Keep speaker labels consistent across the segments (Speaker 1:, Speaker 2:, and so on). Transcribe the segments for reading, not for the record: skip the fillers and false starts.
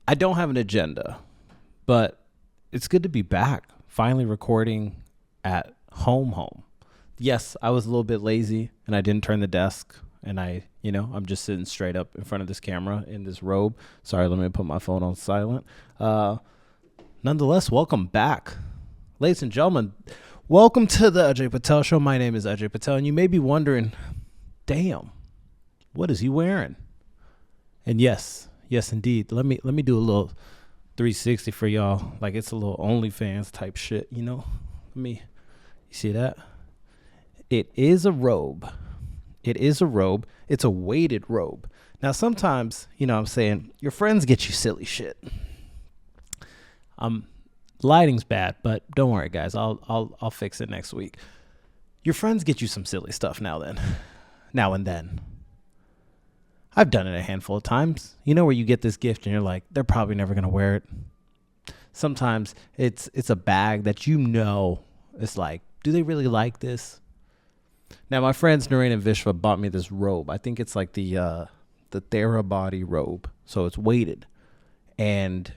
Speaker 1: I don't have an agenda, but it's good to be back. Finally recording at home. Yes, I was a little bit lazy and I didn't turn the desk and I'm just sitting straight up in front of this camera in this robe. Sorry, let me put my phone on silent. Nonetheless, welcome back. Ladies and gentlemen, welcome to the Ajay Patel Show. My name is Ajay Patel, and you may be wondering, damn, what is he wearing? And yes, indeed. Let me do a little 360 for y'all. Like it's a little OnlyFans type shit, you see that? It is a robe. It's a weighted robe. Now, sometimes, I'm saying your friends get you silly shit. Lighting's bad, but don't worry, guys. I'll fix it next week. Your friends get you some silly stuff now and then. I've done it a handful of times. Where you get this gift and you're like, they're probably never gonna wear it. Sometimes it's a bag that it's like, do they really like this? Now, my friends Noreen and Vishva bought me this robe. I think it's like the Therabody robe. So it's weighted. And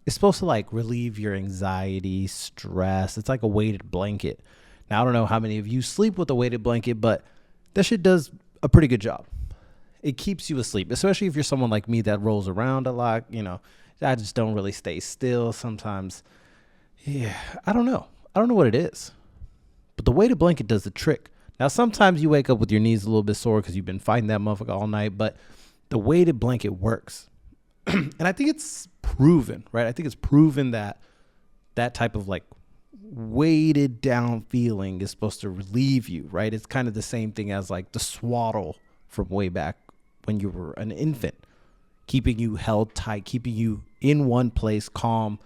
Speaker 1: it's supposed to like relieve your anxiety, stress. It's like a weighted blanket. Now, I don't know how many of you sleep with a weighted blanket, but that shit does a pretty good job. It keeps you asleep, especially if you're someone like me that rolls around a lot. I just don't really stay still sometimes. Yeah, I don't know what it is, but the weighted blanket does the trick. Now, sometimes you wake up with your knees a little bit sore because you've been fighting that motherfucker all night, but the weighted blanket works. And I think it's proven, right? I think it's proven that type of like weighted down feeling is supposed to relieve you, right? It's kind of the same thing as like the swaddle from way back when you were an infant, keeping you held tight, keeping you in one place, calm.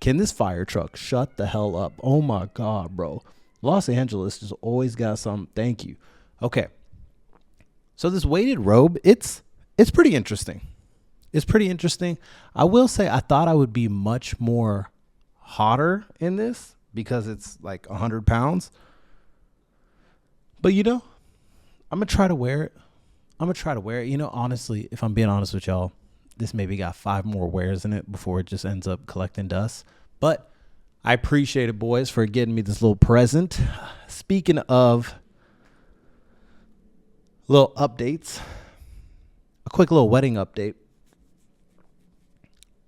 Speaker 1: Can this fire truck shut the hell up? Oh my God, bro. Los Angeles just always got something. Thank you. Okay. So this weighted robe, it's pretty interesting. It's pretty interesting. I will say I thought I would be much more hotter in this because it's like 100 pounds. But I'm going to try to wear it. Honestly, if I'm being honest with y'all, this maybe got 5 more wears in it before it just ends up collecting dust. But I appreciate it, boys, for getting me this little present. Speaking of little updates, a quick little wedding update.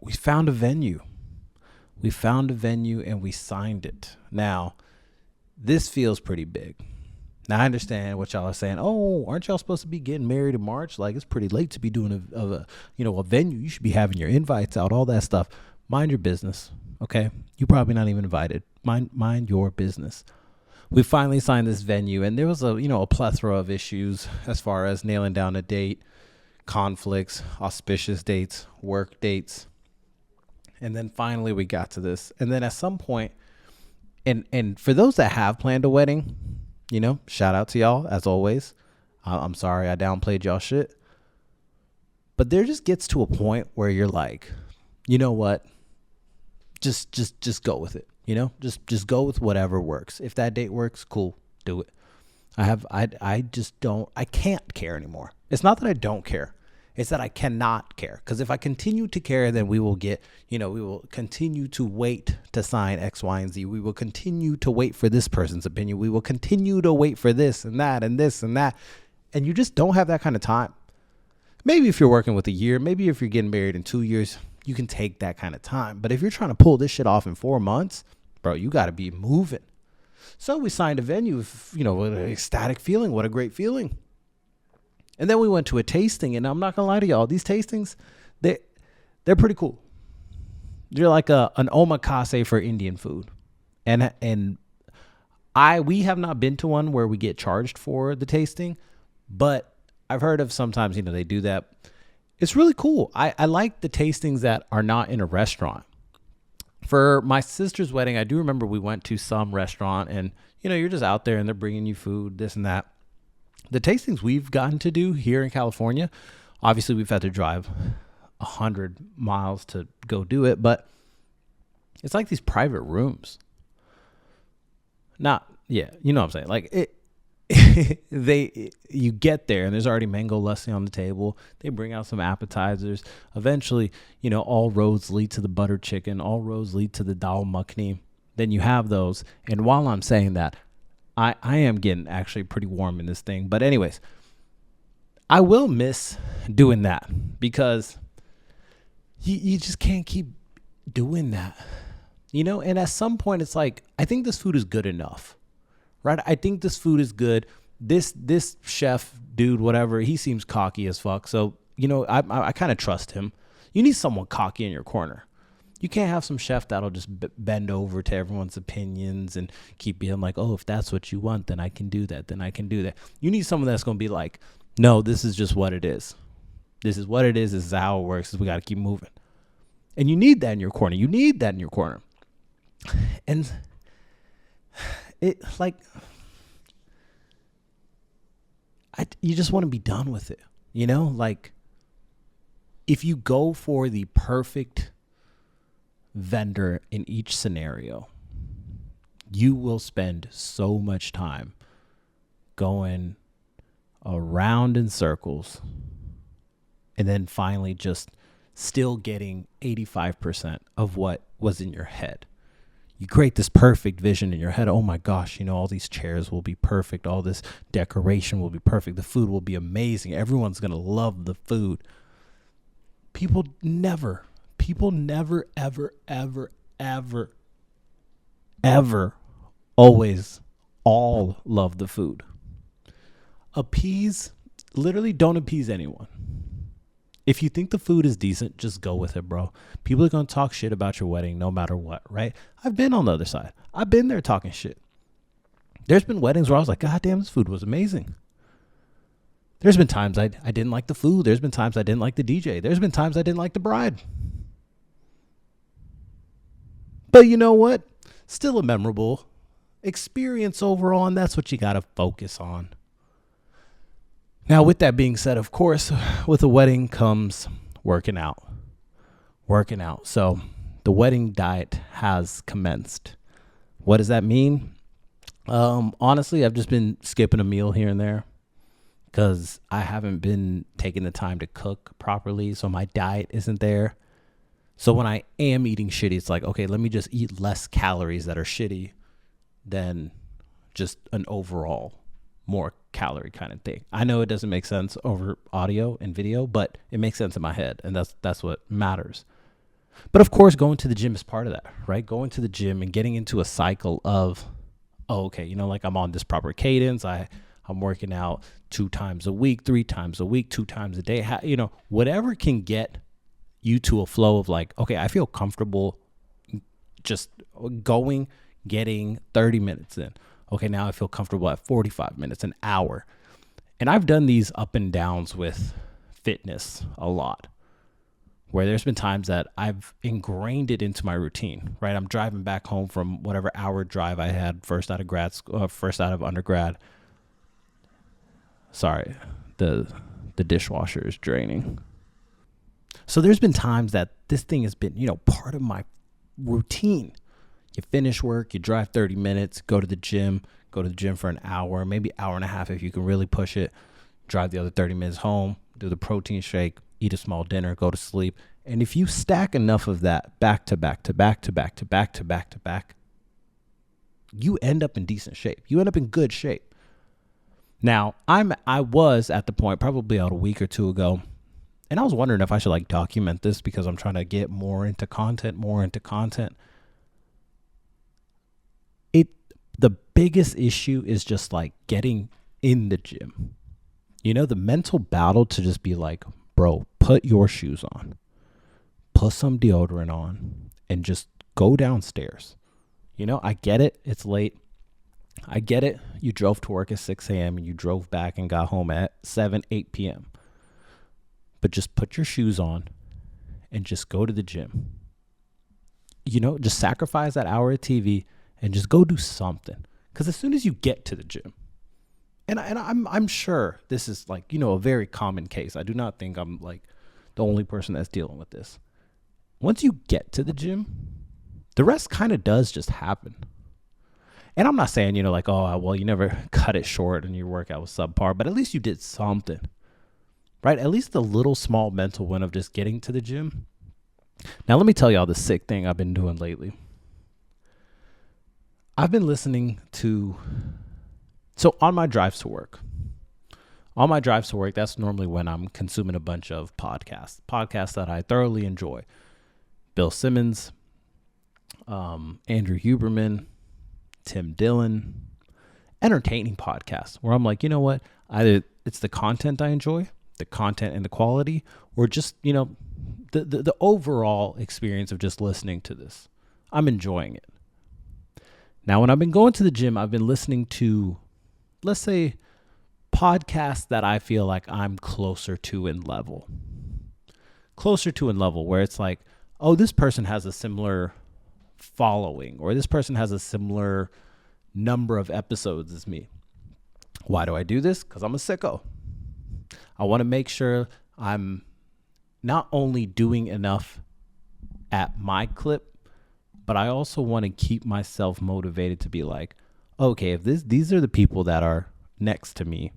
Speaker 1: We found a venue. And we signed it. Now, this feels pretty big. Now, I understand what y'all are saying. Oh, aren't y'all supposed to be getting married in March? Like, it's pretty late to be doing a venue. You should be having your invites out, all that stuff. Mind your business, okay? You're probably not even invited. Mind your business. We finally signed this venue, and there was a plethora of issues as far as nailing down a date, conflicts, auspicious dates, work dates. And then finally we got to this. And then at some point, and for those that have planned a wedding, shout out to y'all as always. I'm sorry I downplayed y'all shit. But there just gets to a point where you're like, you know what? Just go with it. Just go with whatever works. If that date works, cool, do it. I can't care anymore. It's not that I don't care. It's that I cannot care. Because if I continue to care, then we will continue to wait to sign X, Y, and Z. We will continue to wait for this person's opinion. We will continue to wait for this and that and this and that. And you just don't have that kind of time. Maybe if you're working with a year, maybe if you're getting married in 2 years, you can take that kind of time. But if you're trying to pull this shit off in 4 months, bro, you got to be moving. So we signed a venue with, with an ecstatic feeling. What a great feeling. And then we went to a tasting, and I'm not going to lie to y'all. These tastings, they're pretty cool. They're like an omakase for Indian food. And we have not been to one where we get charged for the tasting, but I've heard of sometimes, they do that. It's really cool. I like the tastings that are not in a restaurant. For my sister's wedding, I do remember we went to some restaurant, and, you're just out there and they're bringing you food, this and that. The tastings we've gotten to do here in California, obviously we've had to drive 100 miles to go do it, but it's like these private rooms. You know what I'm saying? Like you get there and there's already mango lassi on the table. They bring out some appetizers. Eventually, all roads lead to the butter chicken. All roads lead to the dal makhni. Then you have those. And while I'm saying that, I am getting actually pretty warm in this thing. But anyways, I will miss doing that because you just can't keep doing that. And at some point it's like, I think this food is good enough, right? I think this food is good. This chef dude, whatever, he seems cocky as fuck. So, I kind of trust him. You need someone cocky in your corner. You can't have some chef that'll just bend over to everyone's opinions and keep being like, oh, if that's what you want, then I can do that. Then I can do that. You need someone that's going to be like, no, this is just what it is. This is what it is. This is how it works. We got to keep moving. And you need that in your corner. And it like, you just want to be done with it. Like if you go for the perfect vendor in each scenario, you will spend so much time going around in circles and then finally just still getting 85% of what was in your head. You create this perfect vision in your head. Oh my gosh, all these chairs will be perfect. All this decoration will be perfect. The food will be amazing. Everyone's going to love the food. People never, ever, ever, ever, ever, always all love the food. Literally don't appease anyone. If you think the food is decent, just go with it, bro. People are going to talk shit about your wedding no matter what, right? I've been on the other side. I've been there talking shit. There's been weddings where I was like, God damn, this food was amazing. There's been times I didn't like the food. There's been times I didn't like the DJ. There's been times I didn't like the bride. But you know what? Still a memorable experience overall, and that's what you got to focus on. Now, with that being said, of course, with a wedding comes working out. So the wedding diet has commenced. What does that mean? Honestly, I've just been skipping a meal here and there because I haven't been taking the time to cook properly. So my diet isn't there. So when I am eating shitty, it's like, okay, let me just eat less calories that are shitty than just an overall more calorie kind of thing. I know it doesn't make sense over audio and video, but it makes sense in my head, and that's what matters. But of course, going to the gym is part of that, right? Going to the gym and getting into a cycle of, oh, okay, like I'm on this proper cadence. I'm working out 2 times a week, 3 times a week, 2 times a day. Whatever can get you to a flow of like, okay, I feel comfortable just getting 30 minutes in. Okay, now I feel comfortable at 45 minutes, an hour. And I've done these up and downs with fitness a lot, where there's been times that I've ingrained it into my routine, right? I'm driving back home from whatever hour drive I had first out of undergrad. Sorry, the dishwasher is draining. So there's been times that this thing has been, part of my routine. You finish work, you drive 30 minutes, go to the gym for an hour, maybe hour and a half if you can really push it, drive the other 30 minutes home, do the protein shake, eat a small dinner, go to sleep. And if you stack enough of that back to back to back to back to back to back to back, you end up in decent shape. You end up in good shape. Now, I was at the point probably about a week or two ago, and I was wondering if I should document this because I'm trying to get more into content. The biggest issue is just getting in the gym. The mental battle to just be like, bro, put your shoes on, put some deodorant on, and just go downstairs. I get it. It's late. I get it. You drove to work at 6 a.m. and you drove back and got home at 8 p.m. But just put your shoes on and just go to the gym. Just sacrifice that hour of TV and just go do something. Because as soon as you get to the gym, and I'm sure this is a very common case. I do not think I'm the only person that's dealing with this. Once you get to the gym, the rest kind of does just happen. And I'm not saying, like, oh, well, you never cut it short and your workout was subpar, but at least you did something, right? At least the little small mental win of just getting to the gym. Now, let me tell y'all the sick thing I've been doing lately. I've been listening to, so on my drives to work, that's normally when I'm consuming a bunch of podcasts that I thoroughly enjoy. Bill Simmons, Andrew Huberman, Tim Dillon, entertaining podcasts where I'm like, you know what? Either it's the content I enjoy, the content and the quality, or just, the overall experience of just listening to this. I'm enjoying it. Now, when I've been going to the gym, I've been listening to, let's say, podcasts that I feel like I'm closer to in level, where it's like, oh, this person has a similar following, or this person has a similar number of episodes as me. Why do I do this? Because I'm a sicko. I want to make sure I'm not only doing enough at my clip, but I also want to keep myself motivated to be like, okay, if these are the people that are next to me,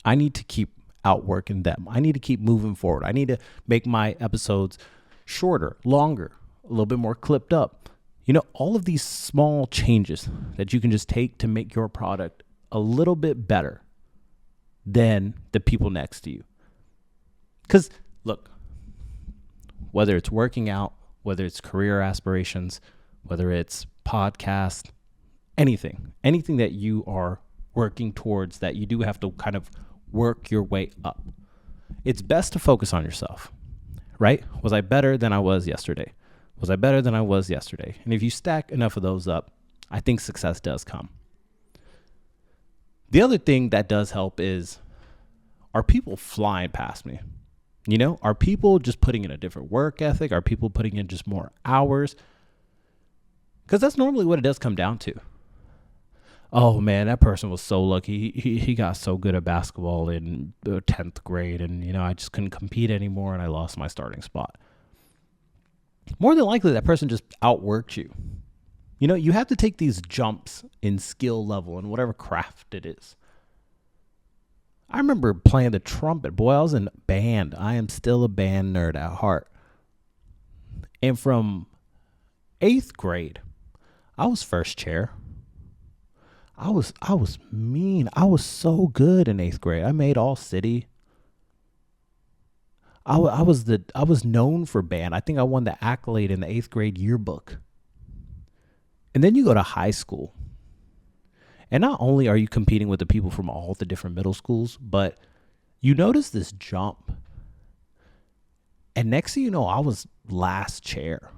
Speaker 1: I need to keep outworking them. I need to keep moving forward. I need to make my episodes shorter, longer, a little bit more clipped up. All of these small changes that you can just take to make your product a little bit better than the people next to you. Because look, whether it's working out, whether it's career aspirations, whether it's podcast, anything that you are working towards, that you do have to kind of work your way up. It's best to focus on yourself, right? Was I better than I was yesterday? And if you stack enough of those up, I think success does come. The other thing that does help is, are people flying past me? Are people just putting in a different work ethic? Are people putting in just more hours? Because that's normally what it does come down to. Oh man, that person was so lucky. He got so good at basketball in the 10th grade, and I just couldn't compete anymore, and I lost my starting spot. More than likely, that person just outworked you. You have to take these jumps in skill level and whatever craft it is. I remember playing the trumpet. Boy, I was in band. I am still a band nerd at heart. And from 8th grade, I was first chair. I was mean. I was so good in 8th grade. I made all city. I was known for band. I think I won the accolade in the 8th grade yearbook. And then you go to high school. And not only are you competing with the people from all the different middle schools, but you notice this jump. And next thing you know, I was last chair.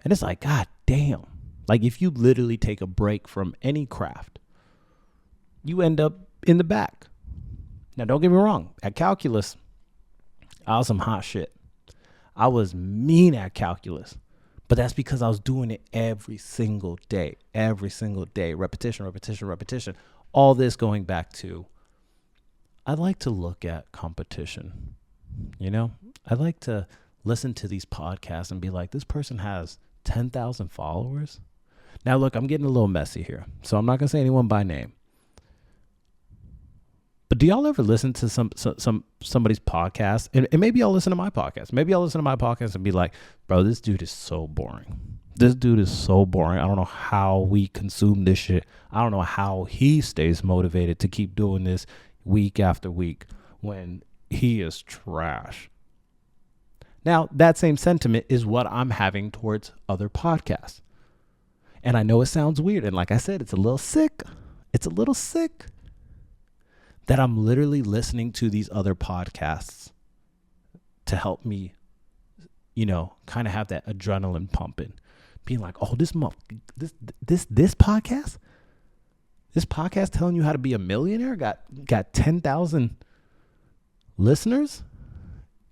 Speaker 1: And it's like, God damn. Like, if you literally take a break from any craft, you end up in the back. Now, don't get me wrong. At calculus, I was some hot shit. I was mean at calculus. But that's because I was doing it every single day. Repetition. All this going back to, I like to look at competition. I like to listen to these podcasts and be like, this person has 10,000 followers. Now, look, I'm getting a little messy here, so I'm not going to say anyone by name. But do y'all ever listen to somebody's podcast? And maybe y'all listen to my podcast. Maybe y'all listen to my podcast and be like, bro, this dude is so boring. I don't know how we consume this shit. I don't know how he stays motivated to keep doing this week after week when he is trash. Now, that same sentiment is what I'm having towards other podcasts. And I know it sounds weird. And like I said, it's a little sick. That I'm literally listening to these other podcasts to help me, kind of have that adrenaline pumping, being like, oh, this podcast telling you how to be a millionaire got 10,000 listeners,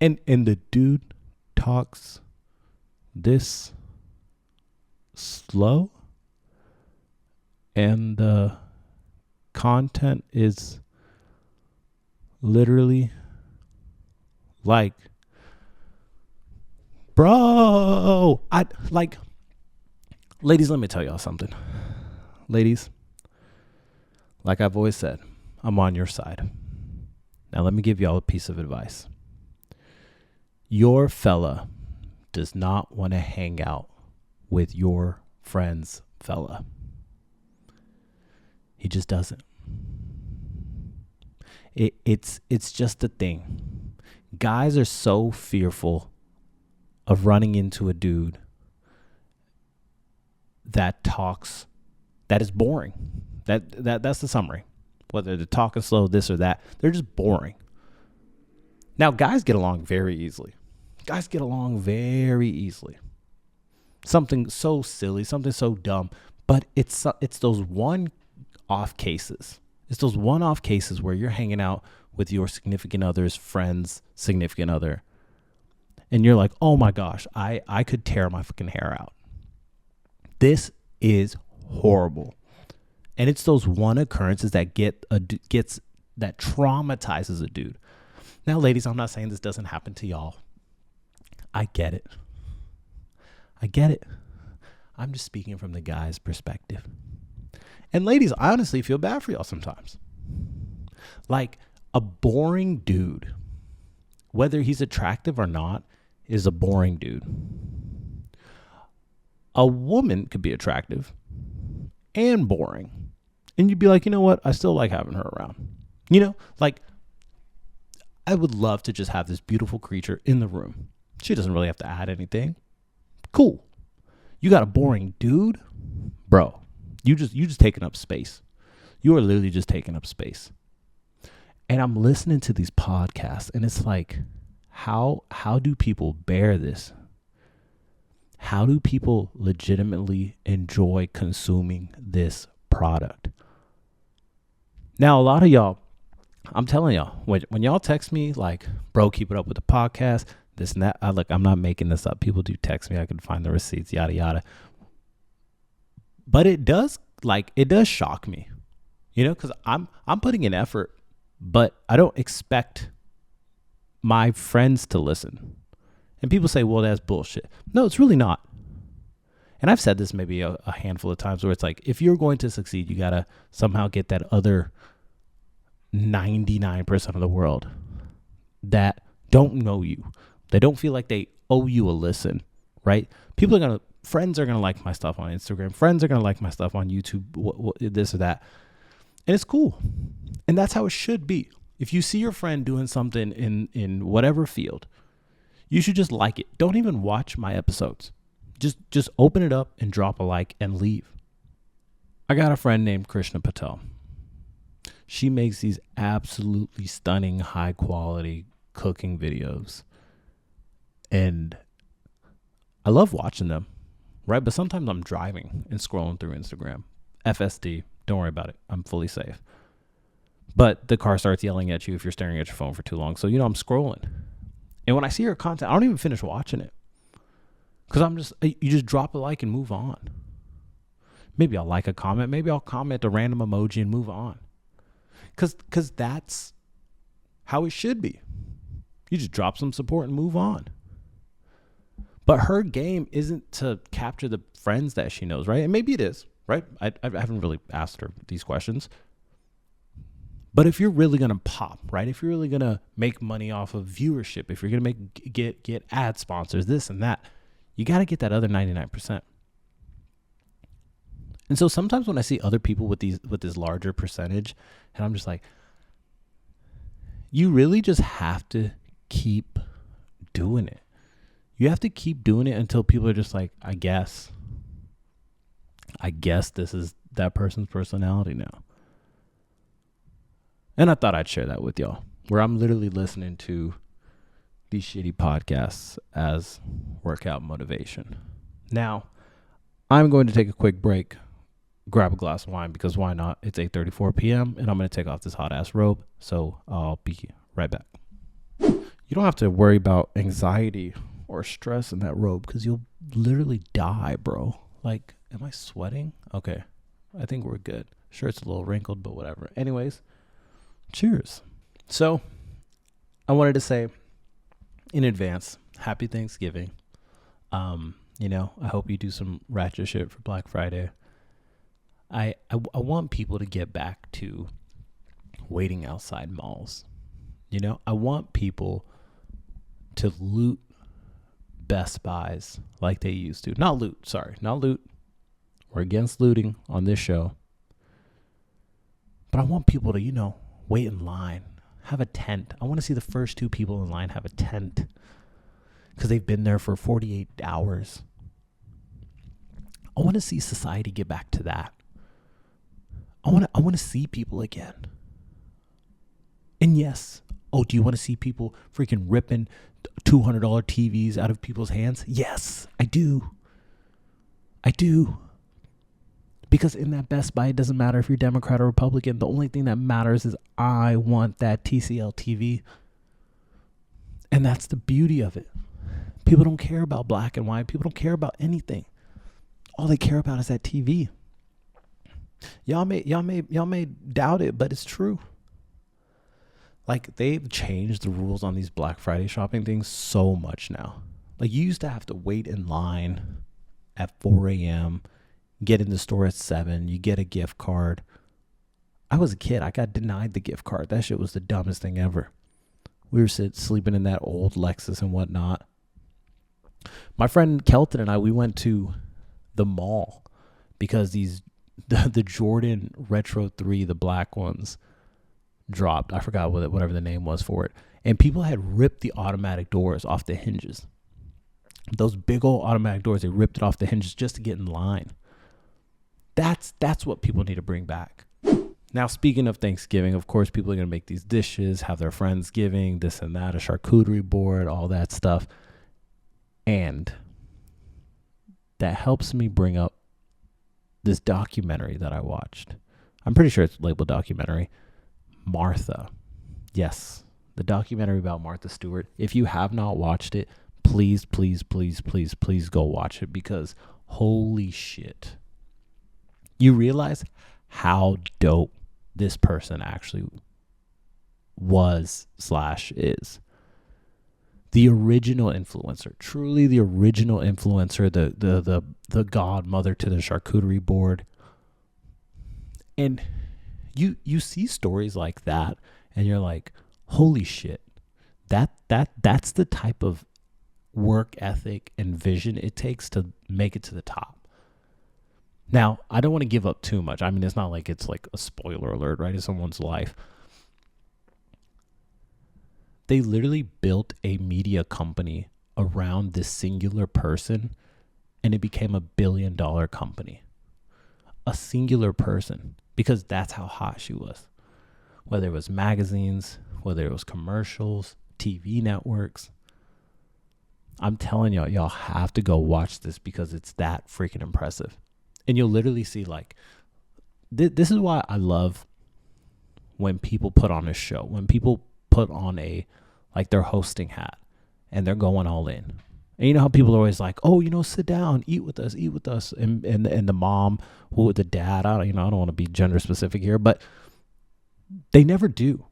Speaker 1: and the dude talks this slow, and the content is literally like, bro, ladies, let me tell y'all something. ladies, like I've always said, I'm on your side. Now let me give y'all a piece of advice. Your fella does not want to hang out with your friend's fella. He just doesn't. It's just a thing. Guys are so fearful of running into a dude that is boring. That's the summary. Whether they're talking slow, this or that, they're just boring. Now, guys get along very easily. Something so silly, something so dumb, but it's those one-off cases. It's those one-off cases where you're hanging out with your significant other's friend's significant other, and you're like, oh my gosh, I could tear my fucking hair out. This is horrible. And it's those one occurrences that that traumatizes a dude. Now, ladies, I'm not saying this doesn't happen to y'all. I get it. I'm just speaking from the guy's perspective. And ladies, I honestly feel bad for y'all sometimes. Like, a boring dude, whether he's attractive or not, is a boring dude. A woman could be attractive and boring. And you'd be like, you know what? I still like having her around. You know, like, I would love to just have this beautiful creature in the room. She doesn't really have to add anything. Cool. You got a boring dude? Bro, you just taking up space. You are literally just taking up space. And I'm listening to these podcasts, and it's like, how do people bear this? How do people legitimately enjoy consuming this product? Now, a lot of y'all, I'm telling y'all, when y'all text me like, bro, keep it up with the podcast, this and that. I'm not making this up. People do text me. I can find the receipts, yada, yada. But it does shock me, because I'm putting in effort, but I don't expect my friends to listen. And people say, well, that's bullshit. No, it's really not. And I've said this maybe a handful of times where it's like, if you're going to succeed, you got to somehow get that other 99% of the world that don't know you. They don't feel like they owe you a listen, right? Friends are going to like my stuff on Instagram. Friends are going to like my stuff on YouTube, this or that. And it's cool. And that's how it should be. If you see your friend doing something in whatever field, you should just like it. Don't even watch my episodes. Just open it up and drop a like and leave. I got a friend named Krishna Patel. She makes these absolutely stunning, high quality cooking videos. And I love watching them, right? But sometimes I'm driving and scrolling through Instagram. FSD, don't worry about it. I'm fully safe. But the car starts yelling at you if you're staring at your phone for too long. So, I'm scrolling. And when I see her content, I don't even finish watching it. Because you just drop a like and move on. Maybe I'll like a comment. Maybe I'll comment a random emoji and move on. Because that's how it should be. You just drop some support and move on. But her game isn't to capture the friends that she knows, right? And maybe it is, right? I haven't really asked her these questions. But if you're really going to pop, right? If you're really going to make money off of viewership, if you're going to get ad sponsors, this and that, you got to get that other 99%. And so sometimes when I see other people with this larger percentage, and I'm just like, you really just have to keep doing it. You have to keep doing it until people are just like, I guess this is that person's personality now. And I thought I'd share that with y'all, where I'm literally listening to these shitty podcasts as workout motivation. Now, I'm going to take a quick break, grab a glass of wine, because why not? It's 8:34 p.m. and I'm going to take off this hot ass robe. So I'll be right back. You don't have to worry about anxiety or stress in that robe because you'll literally die, bro. Like, am I sweating? Okay. I think we're good. Sure, it's a little wrinkled, but whatever. Anyways, cheers. So I wanted to say in advance, happy Thanksgiving. I hope you do some ratchet shit for Black Friday. I want people to get back to waiting outside malls. You know, I want people to loot Best Buys like they used to. Not loot, sorry, not loot. We're against looting on this show. But I want people to, you know, wait in line, have a tent. I want to see the first two people in line have a tent because they've been there for 48 hours. I want to see society get back to that. I want to see people again. And yes, oh, do you want to see people freaking ripping $200 TVs out of people's hands? Yes, I do. I do. Because in that Best Buy, it doesn't matter if you're Democrat or Republican. The only thing that matters is I want that TCL TV. And that's the beauty of it. People don't care about black and white. People don't care about anything. All they care about is that TV. Y'all may doubt it, but it's true. Like, they've changed the rules on these Black Friday shopping things so much now. Like, you used to have to wait in line at 4 a.m., get in the store at 7, you get a gift card. I was a kid. I got denied the gift card. That shit was the dumbest thing ever. We were sleeping in that old Lexus and whatnot. My friend Kelton and I, we went to the mall because the Jordan Retro 3, the black ones, dropped. I forgot whatever the name was for it. And people had ripped the automatic doors off the hinges. Those big old automatic doors, they ripped it off the hinges just to get in line. That's what people need to bring back. Now, speaking of Thanksgiving, of course, people are going to make these dishes, have their friends giving, this and that, a charcuterie board, all that stuff. And that helps me bring up this documentary that I watched. I'm pretty sure it's labeled documentary. Martha. Yes, the documentary about Martha Stewart. If you have not watched it, please, please, please, please, please go watch it because holy shit. You realize how dope this person actually was / is. The original influencer, truly the original influencer, the godmother to the charcuterie board. And you see stories like that and you're like, holy shit, that's the type of work ethic and vision it takes to make it to the top. Now, I don't want to give up too much. I mean, it's not like it's like a spoiler alert, right? It's someone's life. They literally built a media company around this singular person, and it became $1 billion company. A singular person, because that's how hot she was. Whether it was magazines, whether it was commercials, TV networks. I'm telling y'all have to go watch this because it's that freaking impressive. And you'll literally see like, this is why I love when people put on a show, when people put on their hosting hat and they're going all in. And you know how people are always like, oh, you know, sit down, eat with us. And the mom, the dad, I don't want to be gender specific here, but they never do.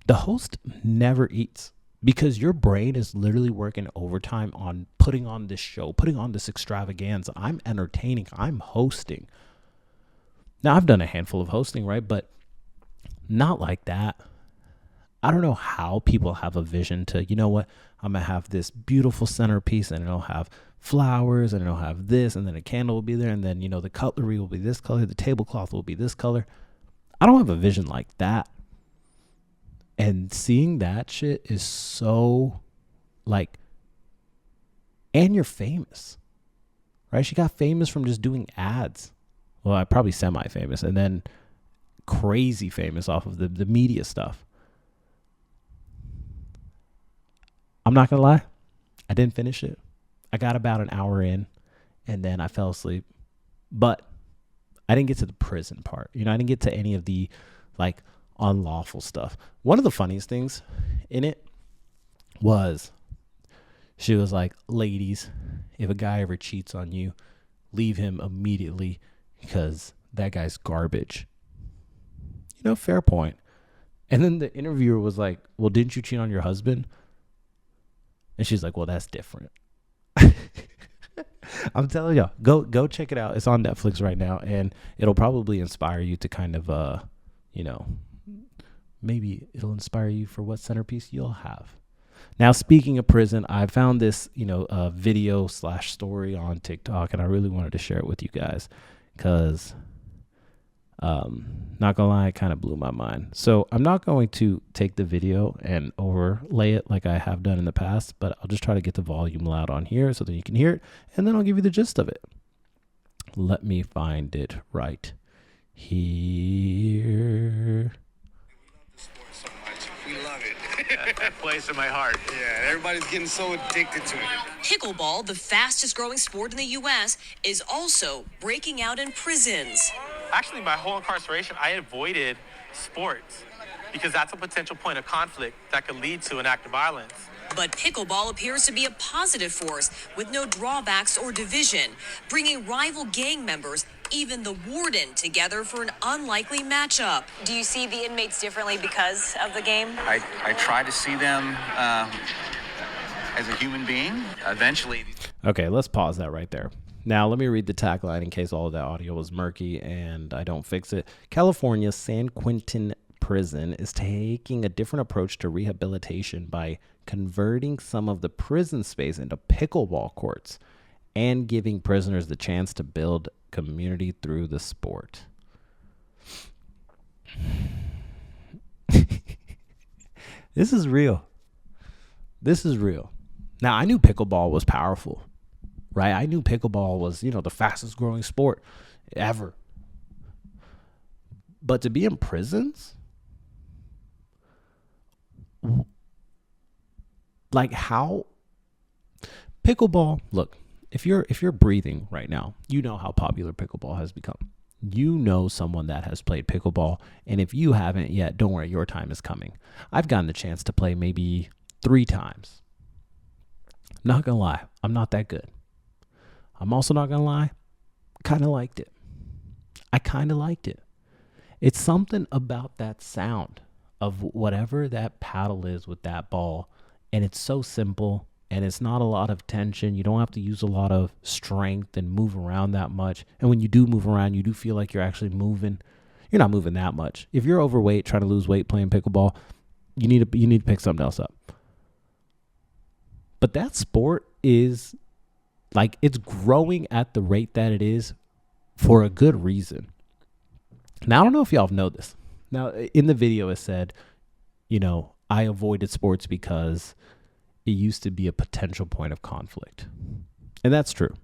Speaker 1: The host never eats. Because your brain is literally working overtime on putting on this show, putting on this extravaganza. I'm entertaining. I'm hosting. Now, I've done a handful of hosting, right? But not like that. I don't know how people have a vision to, you know what? I'm going to have this beautiful centerpiece and it'll have flowers and it'll have this and then a candle will be there. And then, you know, the cutlery will be this color. The tablecloth will be this color. I don't have a vision like that. And seeing that shit is so like, and you're famous, right? She got famous from just doing ads. Well, I probably semi-famous and then crazy famous off of the media stuff. I'm not going to lie. I didn't finish it. I got about an hour in and then I fell asleep, but I didn't get to the prison part. You know, I didn't get to any of the like unlawful stuff. One of the funniest things in it was she was like, ladies, if a guy ever cheats on you, leave him immediately because that guy's garbage. You know, fair point. And then the interviewer was like, well, didn't you cheat on your husband? And she's like, well, that's different. I'm telling you, go check it out. It's on Netflix right now, and it'll probably inspire you to kind of, you know, maybe it'll inspire you for what centerpiece you'll have. Now, speaking of prison, I found this, video / story on TikTok, and I really wanted to share it with you guys because, not gonna lie, it kind of blew my mind. So I'm not going to take the video and overlay it like I have done in the past, but I'll just try to get the volume loud on here so that you can hear it, and then I'll give you the gist of it. Let me find it right here.
Speaker 2: We love it. That place in my heart. Yeah, everybody's getting so addicted to it.
Speaker 3: Pickleball, the fastest growing sport in the U.S., is also breaking out in prisons.
Speaker 4: Actually, my whole incarceration, I avoided sports because that's a potential point of conflict that could lead to an act of violence.
Speaker 3: But pickleball appears to be a positive force with no drawbacks or division, bringing rival gang members, even the warden, together for an unlikely matchup.
Speaker 5: Do you see the inmates differently because of the game?
Speaker 2: I try to see them as a human being. Eventually.
Speaker 1: Okay, let's pause that right there. Now, let me read the tagline in case all of that audio was murky and I don't fix it. California's San Quentin prison is taking a different approach to rehabilitation by converting some of the prison space into pickleball courts and giving prisoners the chance to build community through the sport. This is real. This is real. Now, I knew pickleball was powerful, right? I knew pickleball was, the fastest growing sport ever. But to be in prisons, like how pickleball, look, if you're breathing right now, you know how popular pickleball has become. You know someone that has played pickleball, and if you haven't yet, don't worry, your time is coming. I've gotten the chance to play maybe 3 times. Not gonna lie, I'm not that good. I'm also not gonna lie, kind of liked it. I kind of liked it. It's something about that sound of whatever that paddle is with that ball, and it's so simple, and it's not a lot of tension. You don't have to use a lot of strength and move around that much. And when you do move around, you do feel like you're actually moving. You're not moving that much. If you're overweight, trying to lose weight playing pickleball, you need to pick something else up. But that sport is like, it's growing at the rate that it is for a good reason. Now, I don't know if y'all know this. Now, in the video, it said, I avoided sports because it used to be a potential point of conflict. And that's true,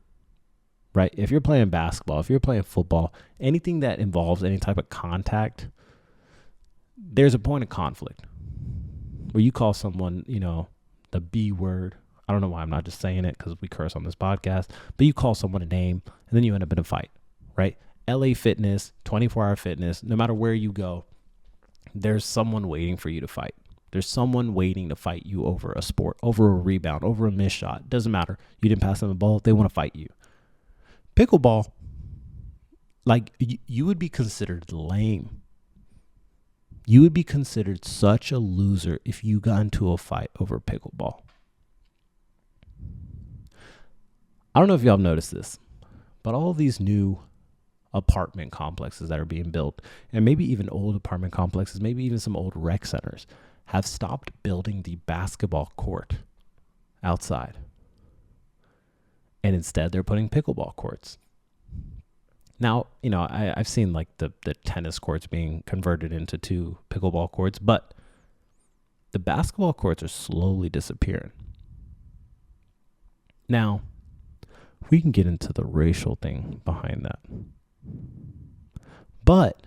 Speaker 1: right? If you're playing basketball, if you're playing football, anything that involves any type of contact, there's a point of conflict where you call someone, the B word. I don't know why I'm not just saying it because we curse on this podcast, but you call someone a name and then you end up in a fight, right? LA Fitness, 24-hour fitness, no matter where you go, there's someone waiting for you to fight. There's someone waiting to fight you over a sport, over a rebound, over a missed shot. Doesn't matter. You didn't pass them the ball. They want to fight you. Pickleball, like you would be considered lame. You would be considered such a loser if you got into a fight over pickleball. I don't know if y'all have noticed this, but all these new apartment complexes that are being built, and maybe even old apartment complexes, maybe even some old rec centers, have stopped building the basketball court outside. And instead, they're putting pickleball courts. Now, I've seen like the tennis courts being converted into 2 pickleball courts, but the basketball courts are slowly disappearing. Now, we can get into the racial thing behind that. But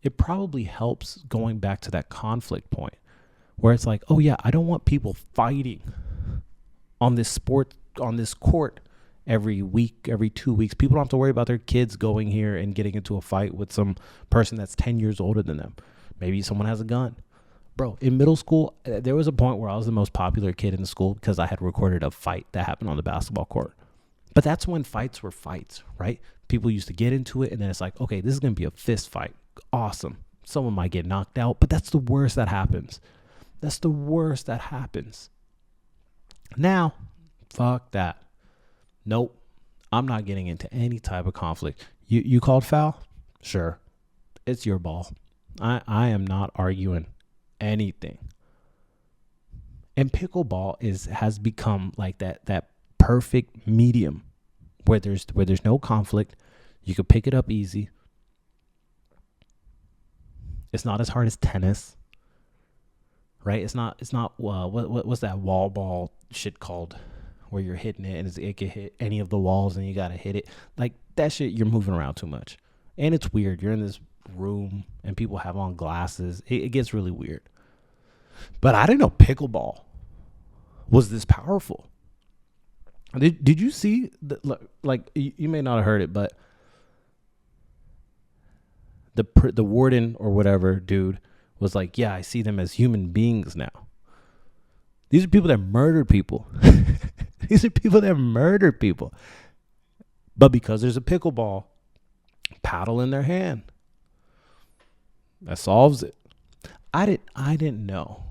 Speaker 1: it probably helps going back to that conflict point where it's like, oh yeah, I don't want people fighting on this court every week, every 2 weeks. People don't have to worry about their kids going here and getting into a fight with some person that's 10 years older than them. Maybe someone has a gun. Bro, in middle school, there was a point where I was the most popular kid in the school because I had recorded a fight that happened on the basketball court. But that's when fights were fights, right? People used to get into it, and then it's like, okay, this is going to be a fist fight. Awesome. Someone might get knocked out, but that's the worst that happens. That's the worst that happens. Now, fuck that. Nope. I'm not getting into any type of conflict. You called foul? Sure. It's your ball. I am not arguing anything. And pickleball has become like that perfect medium where there's no conflict. You can pick it up easy. It's not as hard as tennis, right? It's not what's that wall ball shit called, where you're hitting it and it can hit any of the walls and you gotta hit it. Like that shit, you're moving around too much, and it's weird. You're in this room and people have on glasses. It gets really weird. But I didn't know pickleball was this powerful. Did you see like you may not have heard it, but the warden or whatever dude was like, yeah, I see them as human beings now. These are people that murdered people. These are people that murdered people. But because there's a pickleball paddle in their hand, that solves it. I didn't know.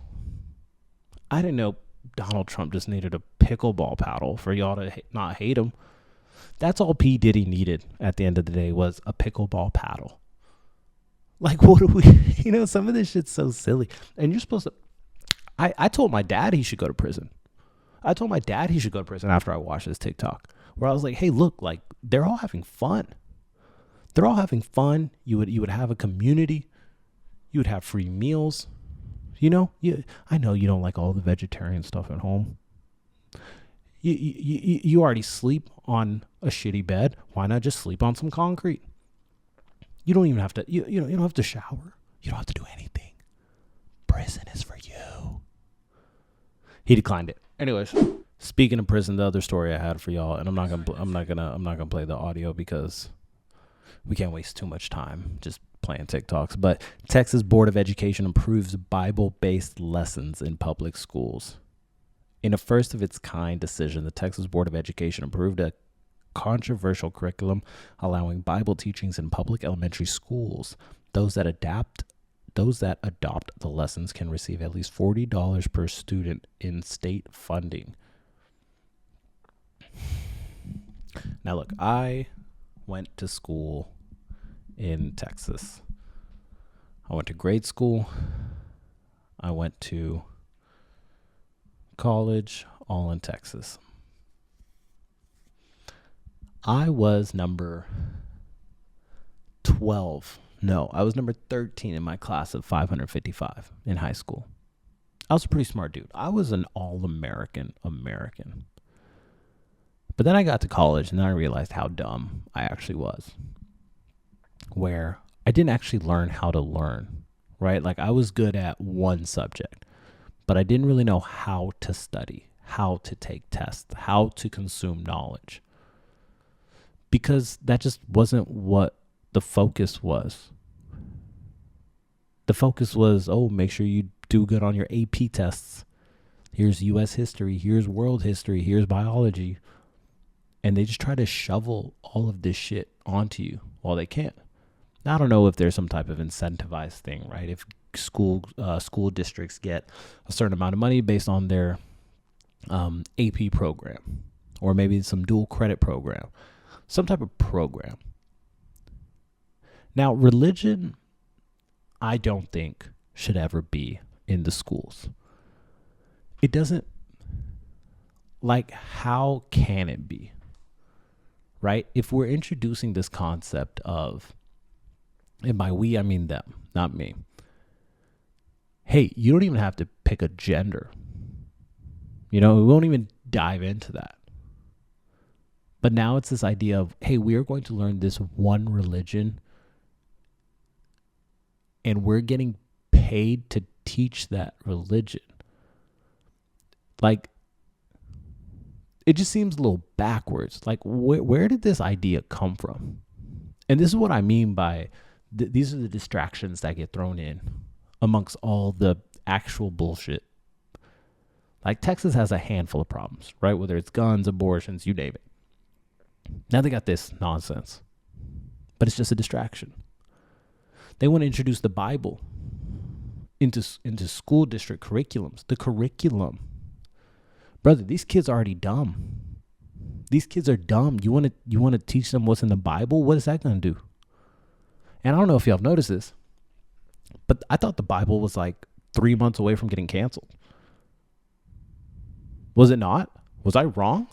Speaker 1: I didn't know Donald Trump just needed a pickleball paddle for y'all to not hate him. That's all P. Diddy needed at the end of the day was a pickleball paddle. Like, what do we, some of this shit's so silly. And you're supposed to, I told my dad he should go to prison. I told my dad he should go to prison after I watched this TikTok, where I was like, hey, look, like, they're all having fun. They're all having fun. You would have a community. You would have free meals. I know you don't like all the vegetarian stuff at home. You already sleep on a shitty bed. Why not just sleep on some concrete? You don't even have to, you don't have to shower. You don't have to do anything. Prison is for you. He declined it. Anyways, speaking of prison, the other story I had for y'all, and I'm not gonna play the audio because we can't waste too much time just playing TikToks. But Texas Board of Education approves Bible-based lessons in public schools. In a first of its kind decision, the Texas Board of Education approved a controversial curriculum allowing Bible teachings in public elementary schools. Those that adopt the lessons can receive at least $40 per student in state funding. Now look, I went to school in Texas. I went to grade school. I went to college, all in Texas. I was number 12. No, I was number 13 in my class of 555 in high school. I was a pretty smart dude. I was an all-American. But then I got to college and then I realized how dumb I actually was. Where I didn't actually learn how to learn, right? Like I was good at one subject, but I didn't really know how to study, how to take tests, how to consume knowledge. Because that just wasn't what the focus was. The focus was, make sure you do good on your AP tests. Here's U.S. history. Here's world history. Here's biology. And they just try to shovel all of this shit onto you while they can't. Now, I don't know if there's some type of incentivized thing, right? If school districts get a certain amount of money based on their AP program, or maybe some dual credit program, some type of program. Now, religion, I don't think should ever be in the schools. It doesn't, like, how can it be, right? If we're introducing this concept of, and by we, I mean them, not me. Hey, you don't even have to pick a gender. We won't even dive into that. But now it's this idea of, hey, we are going to learn this one religion and we're getting paid to teach that religion. Like, it just seems a little backwards. Like, where did this idea come from? And this is what I mean by these are the distractions that get thrown in amongst all the actual bullshit. Like, Texas has a handful of problems, right? Whether it's guns, abortions, you name it. Now they got this nonsense, but it's just a distraction. They want to introduce the Bible into school district curriculums. The curriculum. Brother, these kids are already dumb. These kids are dumb. You want to teach them what's in the Bible? What is that going to do? And I don't know if y'all have noticed this, but I thought the Bible was like 3 months away from getting canceled. Was it not? Was I wrong?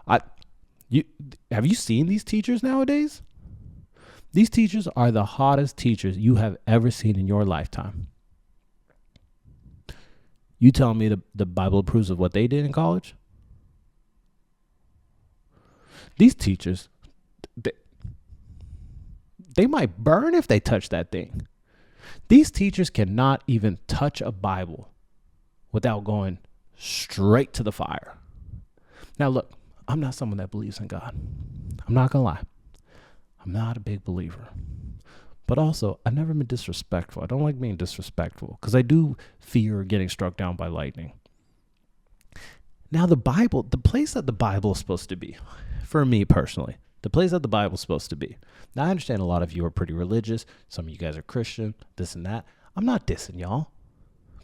Speaker 1: Have you seen these teachers nowadays? These teachers are the hottest teachers you have ever seen in your lifetime. You telling me the Bible approves of what they did in college? These teachers, they might burn if they touch that thing. These teachers cannot even touch a Bible without going straight to the fire. Now, look, I'm not someone that believes in God. I'm not going to lie. I'm not a big believer. But also, I've never been disrespectful. I don't like being disrespectful because I do fear getting struck down by lightning. Now, the Bible, the place that the Bible is supposed to be, for me personally, the place that the Bible is supposed to be. Now, I understand a lot of you are pretty religious. Some of you guys are Christian, this and that. I'm not dissing y'all.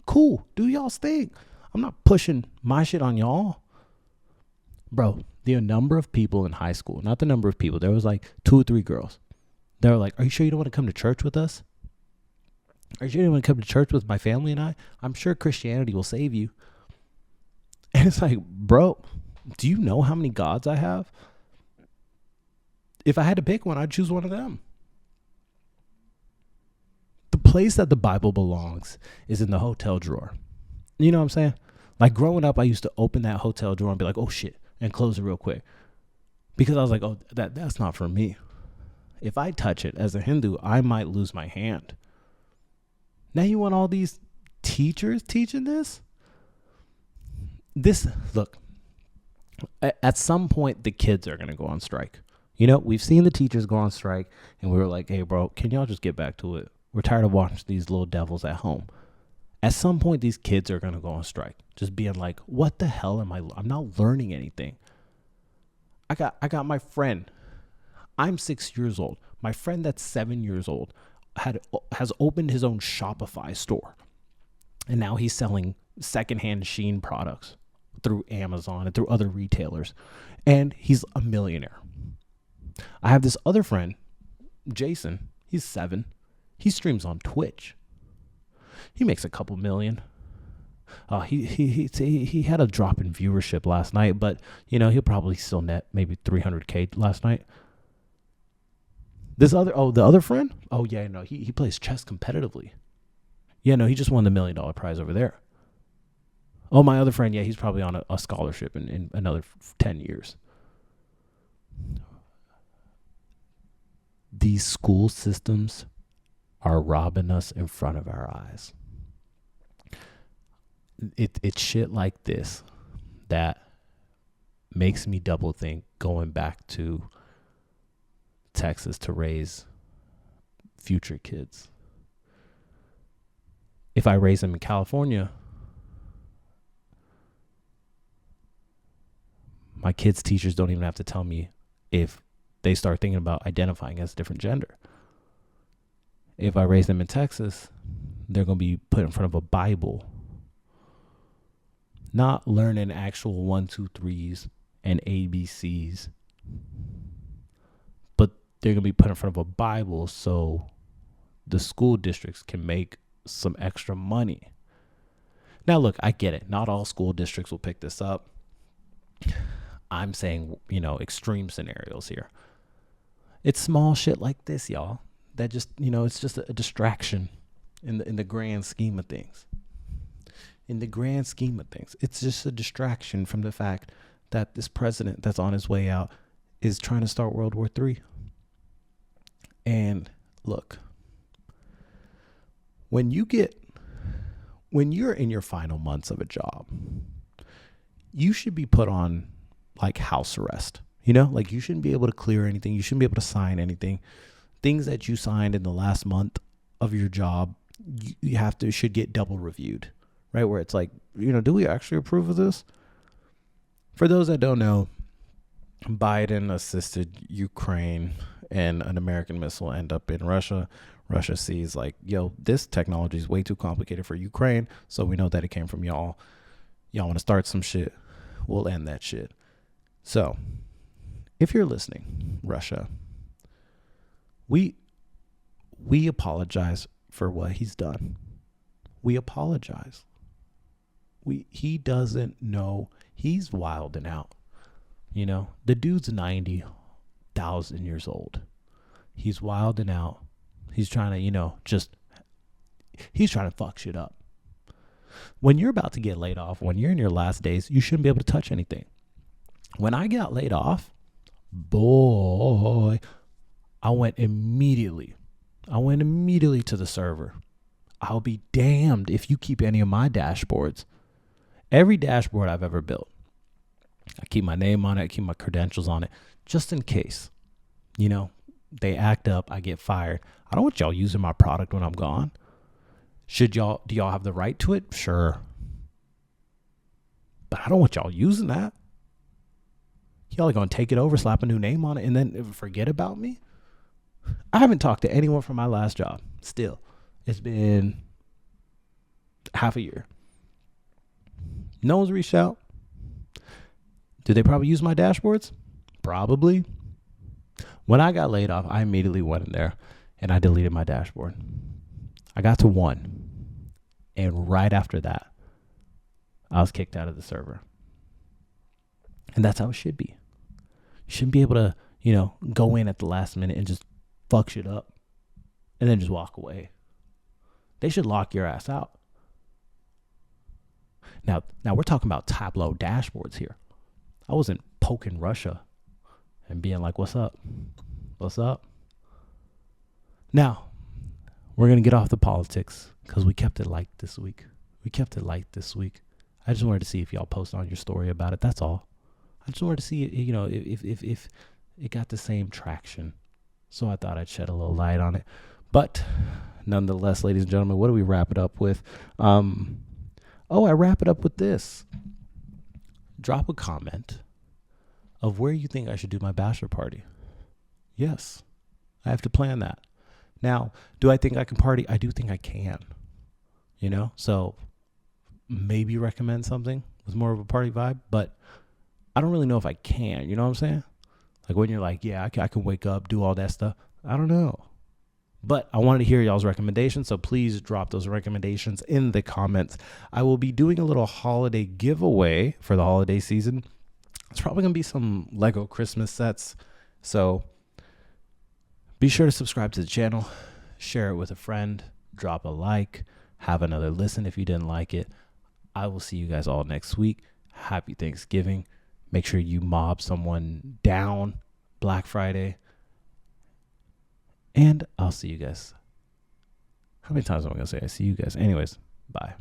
Speaker 1: Cool. Do y'all's thing. I'm not pushing my shit on y'all. Bro, the number of people in high school, not the number of people, there was like 2 or 3 girls. They were like, are you sure you don't want to come to church with us? Are you sure you don't want to come to church with my family and I? I'm sure Christianity will save you. And it's like, bro, do you know how many gods I have? If I had to pick one, I'd choose one of them. The place that the Bible belongs is in the hotel drawer. You know what I'm saying? Like growing up, I used to open that hotel drawer and be like, oh shit, and close it real quick. Because I was like, oh, that's not for me. If I touch it as a Hindu, I might lose my hand. Now you want all these teachers teaching this? Look, at some point, the kids are going to go on strike. You know, we've seen the teachers go on strike, and we were like, hey, bro, can y'all just get back to it? We're tired of watching these little devils at home. At some point, these kids are going to go on strike. Just being like, what the hell am I'm not learning anything. I got my friend. I'm 6 years old. My friend that's 7 years old has opened his own Shopify store. And now he's selling secondhand Shein products through Amazon and through other retailers. And he's a millionaire. I have this other friend, Jason. He's 7. He streams on Twitch. He makes a couple million. He had a drop in viewership last night, but you know, he'll probably still net maybe 300K last night. The other friend? Oh yeah, no, he plays chess competitively. Yeah, no, he just won the $1 million prize over there. Oh, my other friend, yeah, he's probably on a scholarship in another 10 years. These school systems are robbing us in front of our eyes. It's shit like this that makes me double think going back to Texas to raise future kids. If I raise them in California, my kids' teachers don't even have to tell me if they start thinking about identifying as a different gender. If I raise them in Texas, they're going to be put in front of a Bible, not learning actual 1, 2, 3s and ABCs, but they're going to be put in front of a Bible so the school districts can make some extra money. Now, look, I get it. Not all school districts will pick this up. I'm saying, extreme scenarios here. It's small shit like this, y'all, that just, it's just a distraction in the grand scheme of things. In the grand scheme of things, it's just a distraction from the fact that this president that's on his way out is trying to start World War III. And look, when you're in your final months of a job, you should be put on like house arrest. Like you shouldn't be able to clear anything. You shouldn't be able to sign anything. Things that you signed in the last month of your job, should get double reviewed, right? Where it's like, do we actually approve of this? For those that don't know, Biden assisted Ukraine and an American missile end up in Russia. Russia sees like, this technology is way too complicated for Ukraine. So we know that it came from y'all. Y'all want to start some shit. We'll end that shit. So if you're listening, Russia, we apologize for what he's done. We apologize. He doesn't know. He's wilding out. You know, the dude's 90,000 years old. He's wilding out. He's trying to, he's trying to fuck shit up. When you're about to get laid off, when you're in your last days, you shouldn't be able to touch anything. When I got laid off, boy, I went immediately to the server. I'll be damned if you keep any of my dashboards. Every dashboard I've ever built, I keep my name on it, I keep my credentials on it, just in case, they act up, I get fired. I don't want y'all using my product when I'm gone. Do y'all have the right to it? Sure. But I don't want y'all using that. Y'all are going to take it over, slap a new name on it, and then forget about me? I haven't talked to anyone from my last job. Still. It's been half a year. No one's reached out. Do they probably use my dashboards? Probably. When I got laid off, I immediately went in there and I deleted my dashboard. I got to 1. And right after that, I was kicked out of the server. And that's how it should be. You shouldn't be able to, go in at the last minute and just fuck shit up and then just walk away. They should lock your ass out. Now we're talking about Tableau dashboards here. I wasn't poking Russia and being like, what's up? What's up? Now, we're going to get off the politics because we kept it light this week. I just wanted to see if y'all post on your story about it. That's all. I just wanted to see, if it got the same traction. So I thought I'd shed a little light on it. But nonetheless, ladies and gentlemen, what do we wrap it up with? I wrap it up with this. Drop a comment of where you think I should do my bachelor party. Yes, I have to plan that. Now, do I think I can party? I do think I can. So maybe recommend something with more of a party vibe, but I don't really know if I can. You know what I'm saying? Like when you're like, yeah, I can wake up, do all that stuff. I don't know. But I wanted to hear y'all's recommendations, so please drop those recommendations in the comments. I will be doing a little holiday giveaway for the holiday season. It's probably going to be some Lego Christmas sets. So be sure to subscribe to the channel, share it with a friend, drop a like, have another listen if you didn't like it. I will see you guys all next week. Happy Thanksgiving. Make sure you mob someone down Black Friday. And I'll see you guys. How many times am I going to say I see you guys? Anyways, bye.